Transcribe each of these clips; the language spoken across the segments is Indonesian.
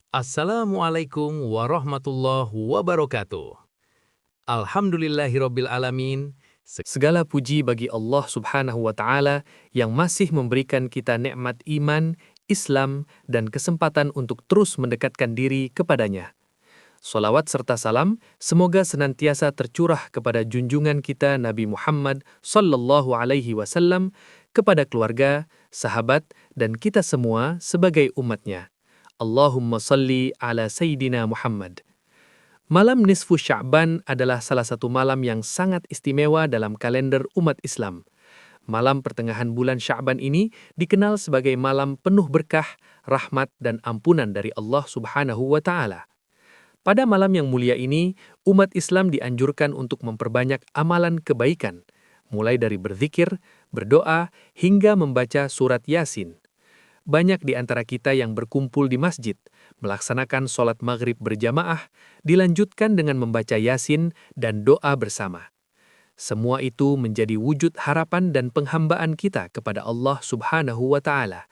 Assalamualaikum warahmatullahi wabarakatuh. Alhamdulillahirabbil alamin. Segala puji bagi Allah Subhanahu wa taala yang masih memberikan kita nikmat iman, Islam, dan kesempatan untuk terus mendekatkan diri kepadanya. Salawat serta salam semoga senantiasa tercurah kepada junjungan kita Nabi Muhammad sallallahu alaihi wasallam, kepada keluarga, sahabat, dan kita semua sebagai umatnya. Allahumma salli ala Sayyidina Muhammad. Malam nisfu Sya'ban adalah salah satu malam yang sangat istimewa dalam kalender umat Islam. Malam pertengahan bulan Sya'ban ini dikenal sebagai malam penuh berkah, rahmat, dan ampunan dari Allah Subhanahu wa Ta'ala. Pada malam yang mulia ini, umat Islam dianjurkan untuk memperbanyak amalan kebaikan, mulai dari berzikir, berdoa, hingga membaca surat Yasin. Banyak di antara kita yang berkumpul di masjid, melaksanakan sholat maghrib berjamaah, dilanjutkan dengan membaca Yasin dan doa bersama. Semua itu menjadi wujud harapan dan penghambaan kita kepada Allah Subhanahu wa Ta'ala.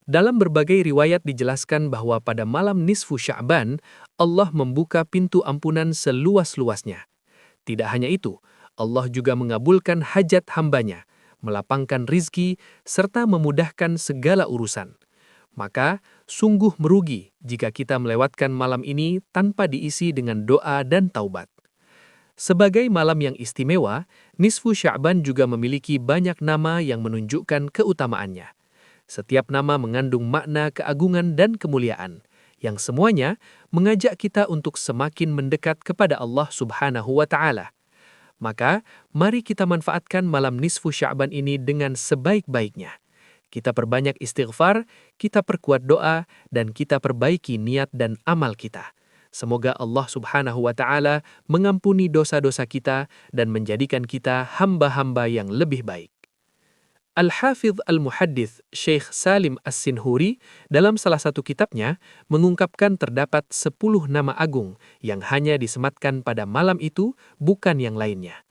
Dalam berbagai riwayat dijelaskan bahwa pada malam nisfu Sya'ban, Allah membuka pintu ampunan seluas-luasnya. Tidak hanya itu, Allah juga mengabulkan hajat hambanya, melapangkan rizki, serta memudahkan segala urusan. Maka, sungguh merugi jika kita melewatkan malam ini tanpa diisi dengan doa dan taubat. Sebagai malam yang istimewa, nisfu Sya'ban juga memiliki banyak nama yang menunjukkan keutamaannya. Setiap nama mengandung makna keagungan dan kemuliaan, yang semuanya mengajak kita untuk semakin mendekat kepada Allah Subhanahu wa Ta'ala. Maka, mari kita manfaatkan malam nisfu Sya'ban ini dengan sebaik-baiknya. Kita perbanyak istighfar, kita perkuat doa, dan kita perbaiki niat dan amal kita. Semoga Allah Subhanahu wa Ta'ala mengampuni dosa-dosa kita dan menjadikan kita hamba-hamba yang lebih baik. Al-Hafidh Al-Muhaddits Syekh Salim As-Sinhuri dalam salah satu kitabnya mengungkapkan terdapat 10 nama agung yang hanya disematkan pada malam itu, bukan yang lainnya.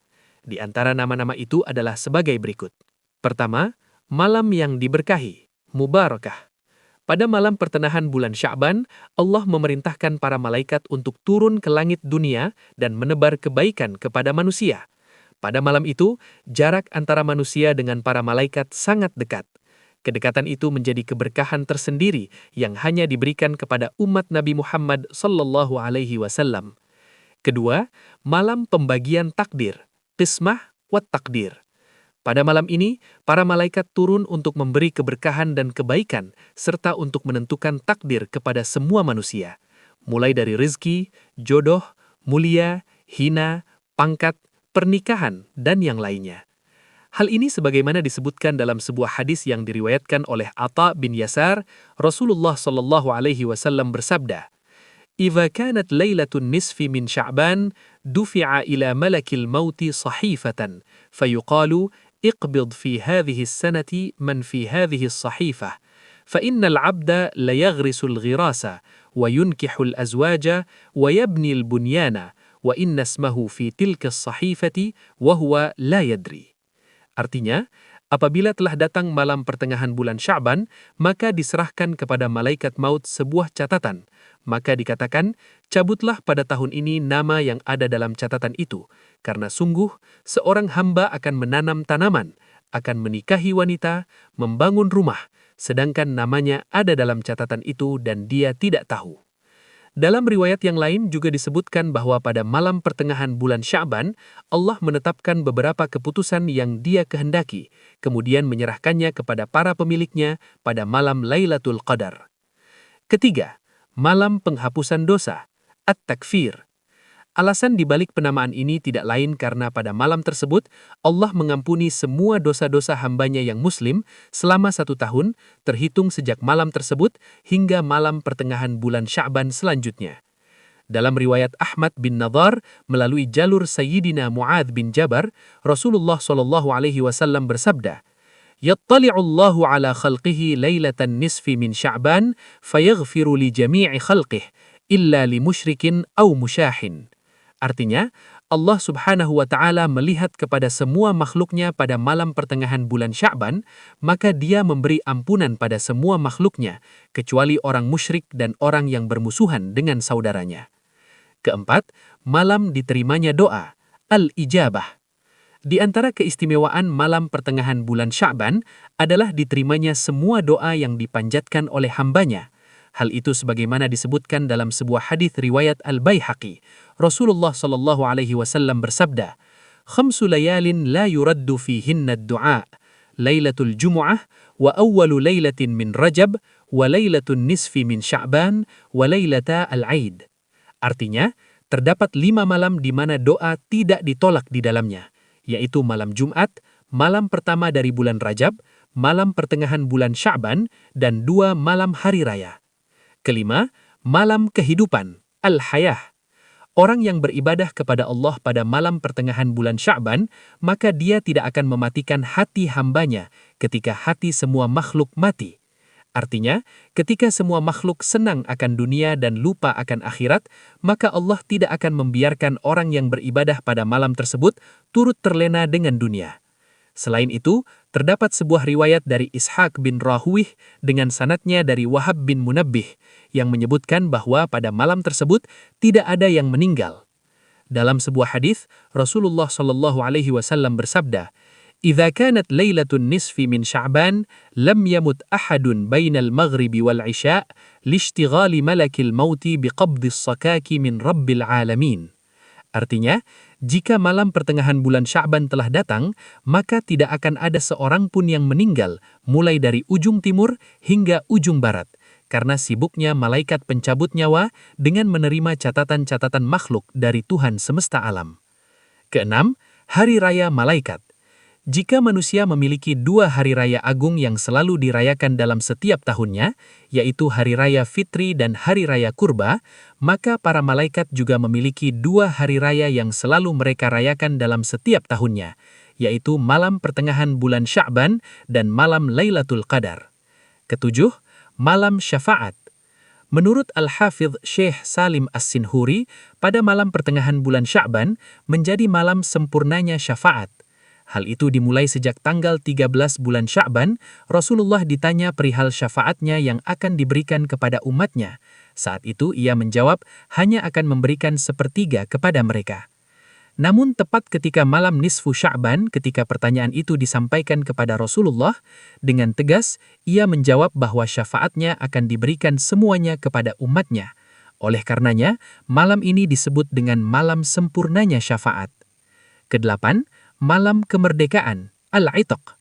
Di antara nama-nama itu adalah sebagai berikut. Pertama, malam yang diberkahi, mubarakah. Pada malam pertengahan bulan Sya'ban, Allah memerintahkan para malaikat untuk turun ke langit dunia dan menebar kebaikan kepada manusia. Pada malam itu, jarak antara manusia dengan para malaikat sangat dekat. Kedekatan itu menjadi keberkahan tersendiri yang hanya diberikan kepada umat Nabi Muhammad sallallahu alaihi wasallam. Kedua, malam pembagian takdir, qismah wat takdir. Pada malam ini, para malaikat turun untuk memberi keberkahan dan kebaikan, serta untuk menentukan takdir kepada semua manusia, mulai dari rezeki, jodoh, mulia, hina, pangkat, pernikahan, dan yang lainnya. Hal ini sebagaimana disebutkan dalam sebuah hadis yang diriwayatkan oleh Atha bin Yasar, Rasulullah sallallahu alaihi wasallam bersabda, "Idza kanat lailatun nisfi min Sya'ban, dufi'a ila malakil mauti sahifatan, fayuqalu iqbid fi hadhihi as-sanati man fi hadhihi as-sahifah, fa innal 'abda la yaghrisu al-ghirasa wa yunkihu al-azwaja wa yabni al-bunyana wa inna ismahu fi tilka as-sahifati wa huwa la yadri." Artinya, apabila telah datang malam pertengahan bulan Sya'ban, maka diserahkan kepada malaikat maut sebuah catatan. Maka dikatakan, cabutlah pada tahun ini nama yang ada dalam catatan itu, karena sungguh seorang hamba akan menanam tanaman, akan menikahi wanita, membangun rumah, sedangkan namanya ada dalam catatan itu dan dia tidak tahu. Dalam riwayat yang lain juga disebutkan bahwa pada malam pertengahan bulan Sya'ban, Allah menetapkan beberapa keputusan yang Dia kehendaki, kemudian menyerahkannya kepada para pemiliknya pada malam Lailatul Qadar. Ketiga, malam penghapusan dosa, at-takfir. Alasan dibalik penamaan ini tidak lain karena pada malam tersebut, Allah mengampuni semua dosa-dosa hambanya yang muslim selama 1 tahun, terhitung sejak malam tersebut hingga malam pertengahan bulan Sya'ban selanjutnya. Dalam riwayat Ahmad bin Nadhar melalui jalur Sayyidina Mu'adz bin Jabar, Rasulullah sallallahu alaihi wasallam bersabda, "Yattali'u Allahu ala khalqihi lailatan nisfi min Sya'ban, fayaghfiru li jami'i khalqihi illa li musyrikin aw musyahin." Artinya, Allah Subhanahu wa Ta'ala melihat kepada semua makhluknya pada malam pertengahan bulan Sya'ban, maka Dia memberi ampunan pada semua makhluknya, kecuali orang musyrik dan orang yang bermusuhan dengan saudaranya. Keempat, malam diterimanya doa, al-ijabah. Di antara keistimewaan malam pertengahan bulan Sya'ban adalah diterimanya semua doa yang dipanjatkan oleh hambanya. Hal itu sebagaimana disebutkan dalam sebuah hadis riwayat Al-Baihaqi. Rasulullah sallallahu alaihi wasallam bersabda, "Khamsu layalin la yuraddu fihinna ad-du'a, Lailatul Jumu'ah wa awwalu lailatin min Rajab wa lailatun nisfi min Sya'ban wa lailata al-Aid." Artinya, terdapat 5 malam di mana doa tidak ditolak di dalamnya, yaitu malam Jumat, malam pertama dari bulan Rajab, malam pertengahan bulan Sya'ban, dan 2 malam hari raya. Kelima, malam kehidupan, al-hayah. Orang yang beribadah kepada Allah pada malam pertengahan bulan Sya'ban, maka Dia tidak akan mematikan hati hambanya ketika hati semua makhluk mati. Artinya, ketika semua makhluk senang akan dunia dan lupa akan akhirat, maka Allah tidak akan membiarkan orang yang beribadah pada malam tersebut turut terlena dengan dunia. Selain itu, terdapat sebuah riwayat dari Ishaq bin Rahuih dengan sanadnya dari Wahab bin Munabbih yang menyebutkan bahwa pada malam tersebut tidak ada yang meninggal. Dalam sebuah hadis, Rasulullah sallallahu alaihi wasallam bersabda, "Idza kanat lailatun nisfi min Sya'ban, lam yamut ahadun bainal maghribi wal isya' lishtighali malakil mauti biqabdis sakaki min rabbil alamin." Artinya, jika malam pertengahan bulan Sya'ban telah datang, maka tidak akan ada seorang pun yang meninggal, mulai dari ujung timur hingga ujung barat, karena sibuknya malaikat pencabut nyawa dengan menerima catatan-catatan makhluk dari Tuhan semesta alam. Keenam, Hari Raya Malaikat. Jika manusia memiliki 2 hari raya agung yang selalu dirayakan dalam setiap tahunnya, yaitu Hari Raya Fitri dan Hari Raya Kurba, maka para malaikat juga memiliki 2 hari raya yang selalu mereka rayakan dalam setiap tahunnya, yaitu malam pertengahan bulan Sya'ban dan malam Lailatul Qadar. Ketujuh, malam syafaat. Menurut Al-Hafidh Syekh Salim As-Sinhuri, pada malam pertengahan bulan Sya'ban menjadi malam sempurnanya syafaat. Hal itu dimulai sejak tanggal 13 bulan Sya'ban, Rasulullah ditanya perihal syafaatnya yang akan diberikan kepada umatnya. Saat itu ia menjawab hanya akan memberikan 1/3 kepada mereka. Namun tepat ketika malam nisfu Sya'ban, ketika pertanyaan itu disampaikan kepada Rasulullah, dengan tegas ia menjawab bahwa syafaatnya akan diberikan semuanya kepada umatnya. Oleh karenanya, malam ini disebut dengan malam sempurnanya syafaat. Kedelapan, malam kemerdekaan, al-Itaq.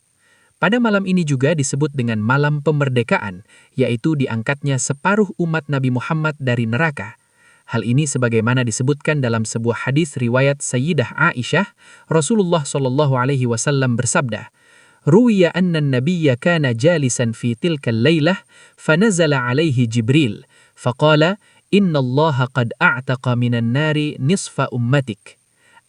Pada malam ini juga disebut dengan malam pemmerdekaan, yaitu diangkatnya separuh umat Nabi Muhammad dari neraka. Hal ini sebagaimana disebutkan dalam sebuah hadis riwayat Sayyidah Aisyah, Rasulullah sallallahu alaihi wasallam bersabda, "Ruwiya anna an-nabiyya kana jalisan fi tilka al-lailah, fanazala alaihi Jibril, faqala, inna Allaha qad a'taqa minan nari nisfa ummatik."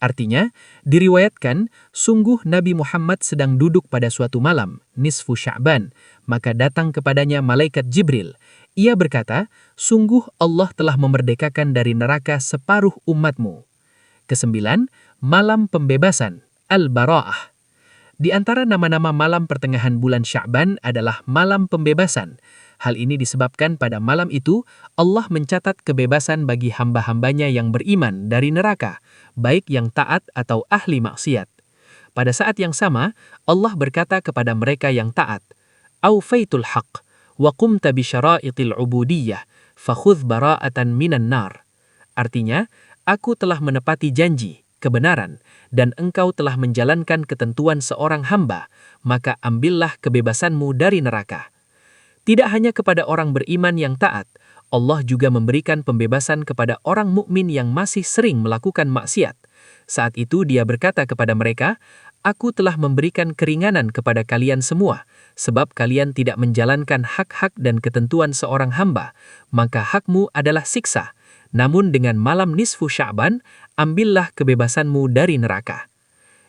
Artinya, diriwayatkan, sungguh Nabi Muhammad sedang duduk pada suatu malam, nisfu Sya'ban, maka datang kepadanya malaikat Jibril. Ia berkata, sungguh Allah telah memerdekakan dari neraka separuh umatmu. Kesembilan, malam pembebasan, al-Bara'ah. Di antara nama-nama malam pertengahan bulan Sya'ban adalah malam pembebasan. Hal ini disebabkan pada malam itu Allah mencatat kebebasan bagi hamba-hambanya yang beriman dari neraka, baik yang taat atau ahli maksiat. Pada saat yang sama, Allah berkata kepada mereka yang taat, "Awfaitul haqq, wa qumta bi syara'itil ubudiyyah, fakhudh bara'atan minan nar." Artinya, aku telah menepati janji, kebenaran, dan engkau telah menjalankan ketentuan seorang hamba, maka ambillah kebebasanmu dari neraka. Tidak hanya kepada orang beriman yang taat, Allah juga memberikan pembebasan kepada orang mukmin yang masih sering melakukan maksiat. Saat itu Dia berkata kepada mereka, "Aku telah memberikan keringanan kepada kalian semua, sebab kalian tidak menjalankan hak-hak dan ketentuan seorang hamba, maka hakmu adalah siksa. Namun dengan malam nisfu Sya'ban, ambillah kebebasanmu dari neraka."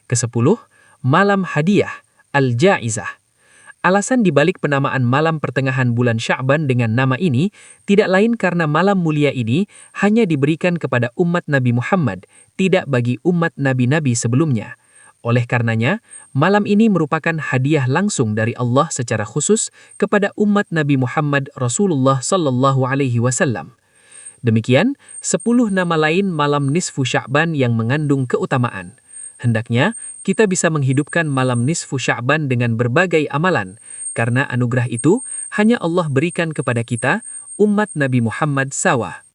Kesepuluh, malam hadiah, al-Ja'izah. Alasan dibalik penamaan malam pertengahan bulan Sya'ban dengan nama ini tidak lain karena malam mulia ini hanya diberikan kepada umat Nabi Muhammad, tidak bagi umat nabi-nabi sebelumnya. Oleh karenanya, malam ini merupakan hadiah langsung dari Allah secara khusus kepada umat Nabi Muhammad Rasulullah sallallahu alaihi wasallam. Demikian, 10 nama lain malam nisfu Sya'ban yang mengandung keutamaan. Hendaknya, kita bisa menghidupkan malam nisfu Sya'ban dengan berbagai amalan, karena anugerah itu hanya Allah berikan kepada kita, umat Nabi Muhammad SAW.